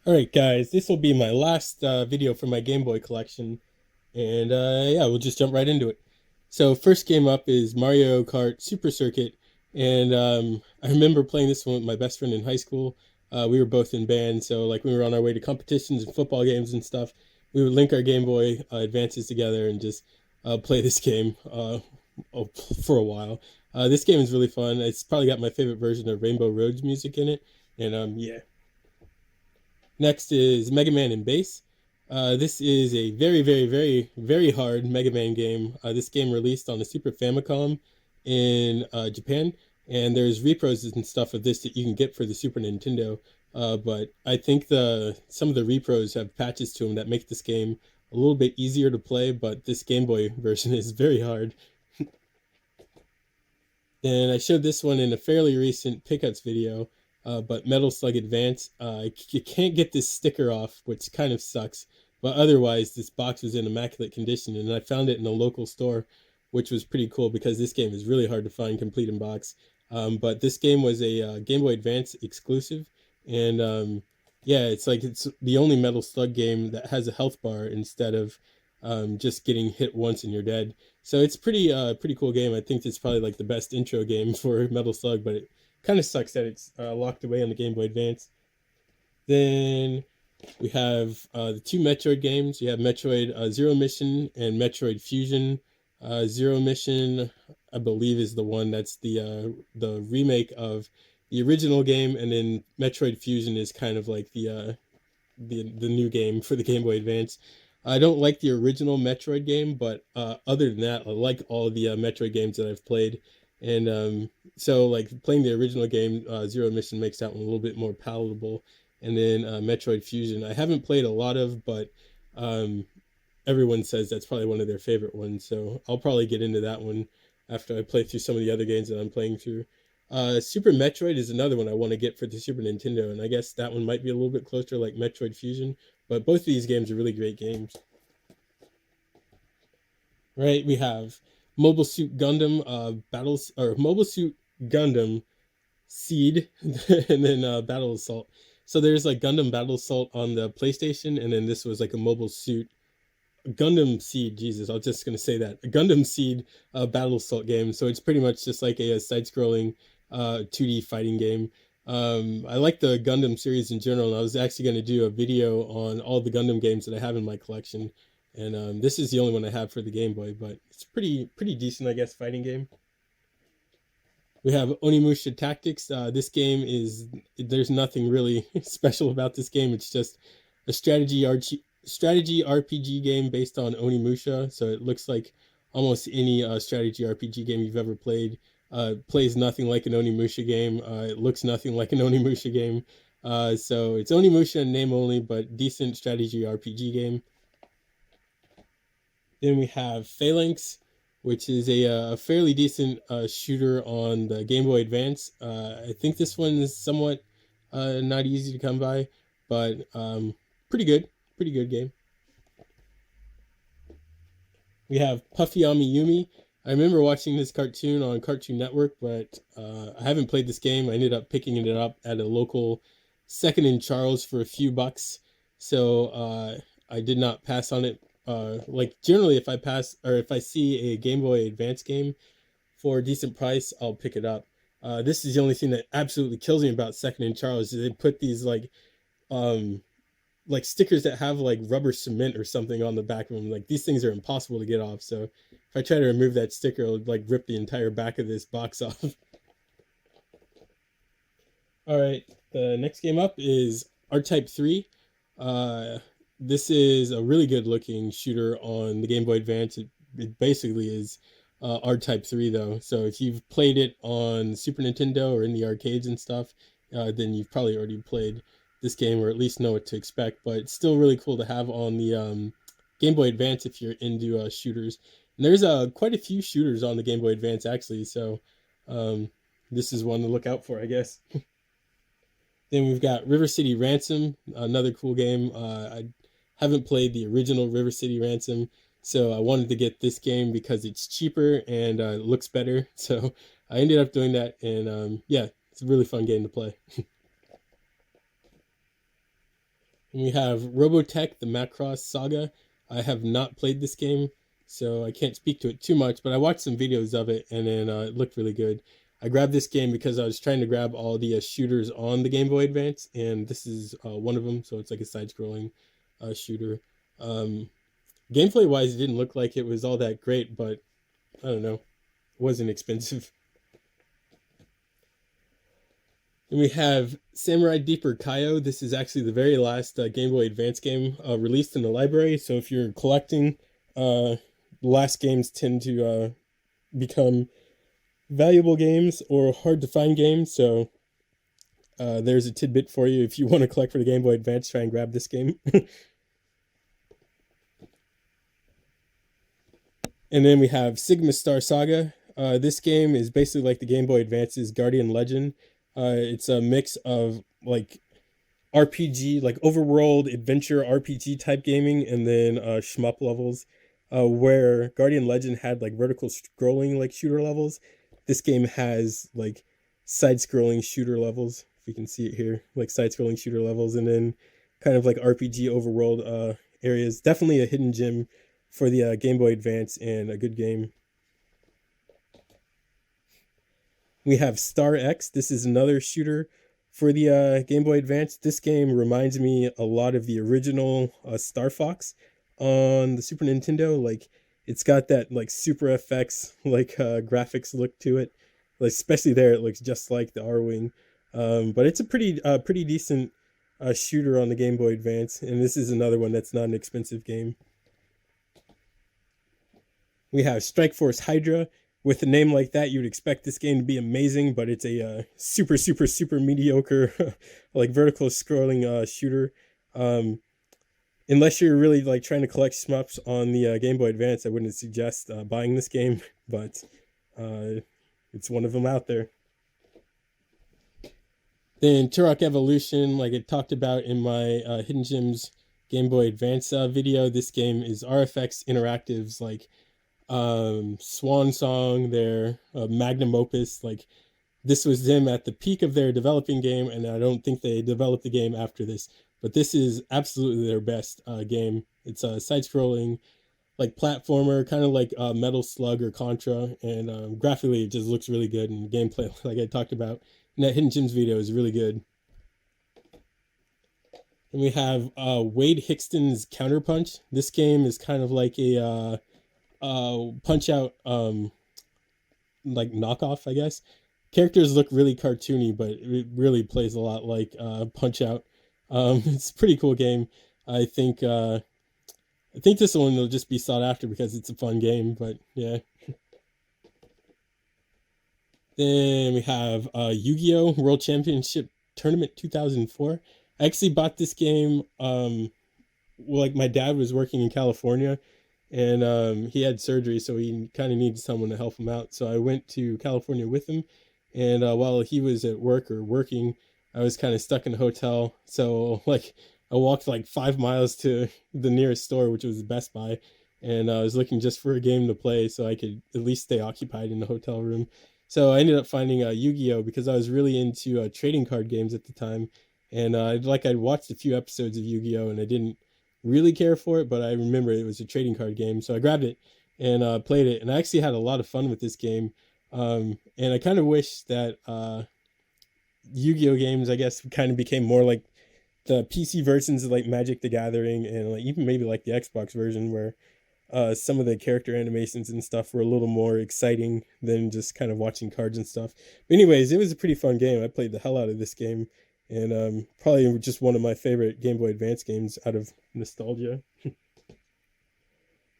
Alright guys, this will be my last video for my Game Boy collection, and yeah, we'll just jump right into it. So first game up is Mario Kart Super Circuit, and I remember playing this one with my best friend in high school. We were both in band, so like we were on our way to competitions and football games and stuff. We would link our Game Boy advances together and just play this game for a while. This game is really fun. It's probably got my favorite version of Rainbow Road's music in it, and yeah. Next is Megaman and Bass. This is a very, very, very, very hard Mega Man game. This game released on the Super Famicom in Japan, and there's repros and stuff of this that you can get for the Super Nintendo. But I think the some of the repros have patches to them that make this game a little bit easier to play. But this Game Boy version is very hard. And I showed this one in a fairly recent pickups video, but Metal Slug Advance, you can't get this sticker off, which kind of sucks. But otherwise, this box was in immaculate condition, and I found it in a local store, which was pretty cool because this game is really hard to find complete in box. But this game was a Game Boy Advance exclusive, and yeah, it's the only Metal Slug game that has a health bar instead of just getting hit once and you're dead. So it's pretty cool game. I think it's probably like the best intro game for Metal Slug, but it kind of sucks that it's locked away on the Game Boy Advance. Then we have the two Metroid games. You have Metroid Zero Mission and Metroid Fusion. Zero Mission, I believe, is the one that's the remake of the original game, and then Metroid Fusion is kind of like the new game for the Game Boy Advance. I don't like the original Metroid game, but other than that, I like all the Metroid games that I've played. And so, like playing the original game, Zero Mission makes that one a little bit more palatable. And then Metroid Fusion, I haven't played a lot of, but um, everyone says that's probably one of their favorite ones. So I'll probably get into that one after I play through some of the other games that I'm playing through. Super Metroid is another one I want to get for the Super Nintendo, and I guess that one might be a little bit closer, like Metroid Fusion. But both of these games are really great games. Right? We have Mobile Suit Gundam Battles or Mobile Suit Gundam Seed, and then Battle Assault. So there's like Gundam Battle Assault on the PlayStation, and then this was like a Mobile Suit Gundam Seed. Jesus, I was just gonna say that a Gundam Seed Battle Assault game. So it's pretty much just like a side-scrolling 2D fighting game. I like the Gundam series in general, and I was actually going to do a video on all the Gundam games that I have in my collection. And this is the only one I have for the Game Boy, but it's pretty decent, I guess, fighting game. We have Onimusha Tactics. This game is there's nothing really special about this game. It's just a strategy RPG game based on Onimusha. So it looks like almost any strategy RPG game you've ever played. Plays nothing like an Onimusha game. It looks nothing like an Onimusha game. So it's Onimusha in name only, but decent strategy RPG game. Then we have Phalanx, which is a fairly decent shooter on the Game Boy Advance. I think this one is somewhat not easy to come by, but pretty good. Pretty good game. We have Puffy AmiYumi. I remember watching this cartoon on Cartoon Network, but I haven't played this game. I ended up picking it up at a local Second in Charles for a few bucks, so I did not pass on it. Like generally, if I pass or if I see a Game Boy Advance game for a decent price, I'll pick it up. This is the only thing that absolutely kills me about Second in Charles is they put these um like stickers that have like rubber cement or something on the back of them. Like these things are impossible to get off. So if I try to remove that sticker, it'll like rip the entire back of this box off. All right, the next game up is R-Type 3. Uh, this is a really good looking shooter on the Game Boy Advance. It basically is R-Type 3 though. So if you've played it on Super Nintendo or in the arcades and stuff, then you've probably already played this game or at least know what to expect. But it's still really cool to have on the Game Boy Advance if you're into shooters. And there's quite a few shooters on the Game Boy Advance actually. So um, this is one to look out for, I guess. Then we've got River City Ransom, another cool game. I haven't played the original River City Ransom, so I wanted to get this game because it's cheaper and looks better. So I ended up doing that, and yeah, it's a really fun game to play. And we have Robotech, the Macross Saga. I have not played this game, so I can't speak to it too much, but I watched some videos of it, and then it looked really good. I grabbed this game because I was trying to grab all the shooters on the Game Boy Advance, and this is one of them, so it's like a side-scrolling shooter. Um, Gameplay-wise, it didn't look like it was all that great, but I don't know. It wasn't expensive. And we have Samurai Deeper Kaio. This is actually the very last Game Boy Advance game released in the library. So if you're collecting, the last games tend to become valuable games or hard to find games. So there's a tidbit for you. If you want to collect for the Game Boy Advance, try and grab this game. And then we have Sigma Star Saga. This game is basically like the Game Boy Advance's Guardian Legend. It's a mix of like RPG, like overworld adventure RPG type gaming, and then shmup levels. Where Guardian Legend had like vertical scrolling like shooter levels, this game has like side scrolling shooter levels. If you can see it here, like side scrolling shooter levels, and then kind of like RPG overworld areas. Definitely a hidden gem for the Game Boy Advance and a good game. We have Star X. This is another shooter for the Game Boy Advance. This game reminds me a lot of the original Star Fox on the Super Nintendo. Like it's got that like Super FX like graphics look to it. Like especially there, it looks just like the R Wing. But it's a pretty decent shooter on the Game Boy Advance, and this is another one that's not an expensive game. We have Strikeforce Hydra. With a name like that, you'd expect this game to be amazing, but it's a super mediocre, like vertical scrolling shooter. Um, Unless you're really like trying to collect shmups on the Game Boy Advance, I wouldn't suggest buying this game, but it's one of them out there. Then Turok Evolution, like I talked about in my Hidden Gems Game Boy Advance video, this game is RFX Interactive's like swan song, their magnum opus. Like this was them at the peak of their developing game, and I don't think they developed the game after this, but this is absolutely their best game. It's a side-scrolling like platformer, kind of like Metal Slug or Contra, and graphically it just looks really good, and gameplay, like I talked about in that Hidden Gems video, is really good. And we have Wade Hixtons Counterpunch. This game is kind of like a Punch Out like knockoff, I guess. Characters look really cartoony, but it really plays a lot like Punch Out. It's a pretty cool game. I think this one will just be sought after because it's a fun game. But yeah. Then we have Yu-Gi-Oh! World Championship Tournament 2004. I actually bought this game. Like my dad was working in California, and he had surgery, so he kind of needed someone to help him out. So I went to California with him, and while he was at work or working, I was kind of stuck in a hotel. So like I walked like 5 miles to the nearest store, which was the Best Buy, and I was looking just for a game to play so I could at least stay occupied in the hotel room. So I ended up finding Yu-Gi-Oh because I was really into trading card games at the time, and I'd watched a few episodes of Yu-Gi-Oh and I didn't really care for it, but I remember it was a trading card game, so I grabbed it and played it, and I actually had a lot of fun with this game. And I kind of wish that Yu-Gi-Oh games, I guess, kind of became more like the PC versions of like Magic the Gathering, and like even maybe like the Xbox version, where some of the character animations and stuff were a little more exciting than just kind of watching cards and stuff. But anyways, it was a pretty fun game. I played the hell out of this game, and probably just one of my favorite Game Boy Advance games out of nostalgia.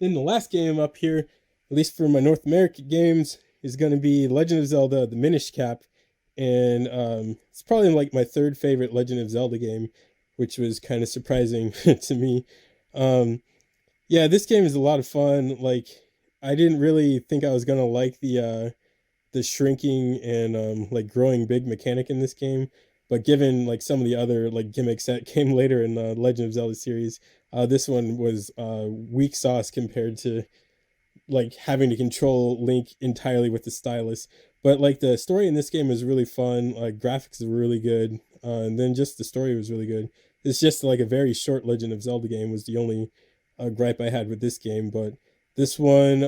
Then the last game up here, at least for my North American games, is going to be Legend of Zelda: The Minish Cap, and it's probably like my third favorite Legend of Zelda game, which was kind of surprising to me. Yeah, this game is a lot of fun. Like I didn't really think I was gonna like the shrinking and like growing big mechanic in this game, but given like some of the other like gimmicks that came later in the Legend of Zelda series, this one was weak sauce compared to like having to control Link entirely with the stylus. But like the story in this game is really fun. Graphics are really good. and then just the story was really good. It's just like a very short Legend of Zelda game was the only gripe I had with this game, but this one,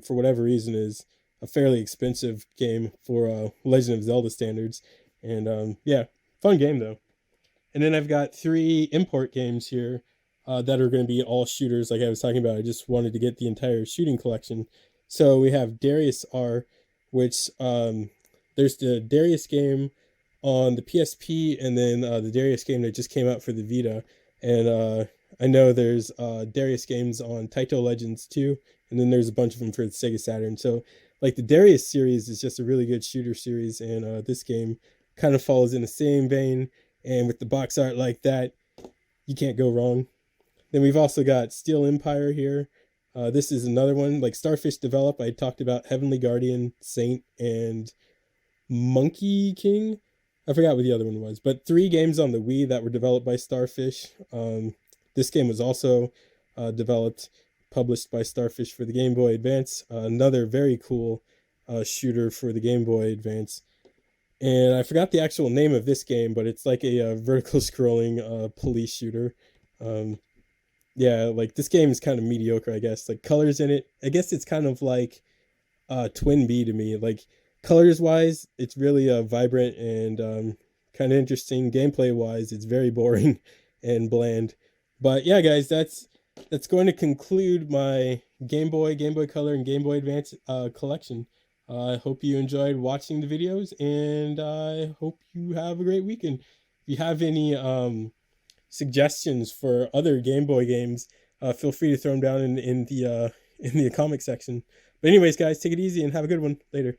for whatever reason, is a fairly expensive game for Legend of Zelda standards, and yeah, fun game though. And then I've got 3 import games here that are going to be all shooters, like I was talking about. I just wanted to get the entire shooting collection. So we have Darius R, which there's the Darius game on the PSP, and then the Darius game that just came out for the Vita. And I know there's Darius games on Taito Legends too, and then there's a bunch of them for the Sega Saturn. So like the Darius series is just a really good shooter series, and this game kind of falls in the same vein. And with the box art like that, you can't go wrong. Then we've also got Steel Empire here. This is another one, like Starfish developed. I talked about Heavenly Guardian, Saint, and Monkey King. I forgot what the other one was, but 3 games on the Wii that were developed by Starfish. This game was also developed, published by Starfish for the Game Boy Advance. Another very cool shooter for the Game Boy Advance. And I forgot the actual name of this game, but it's like a vertical scrolling police shooter. Yeah, like this game is kind of mediocre, I guess. Like colors in it, I guess it's kind of like Twin B to me. Like colors wise, it's really vibrant and kind of interesting. Gameplay wise, it's very boring and bland. But yeah, guys, that's going to conclude my Game Boy, Game Boy Color, and Game Boy Advance collection. I hope you enjoyed watching the videos, and I hope you have a great weekend. If you have any suggestions for other Game Boy games, feel free to throw them down in the comic section. But anyways, guys, take it easy and have a good one. Later.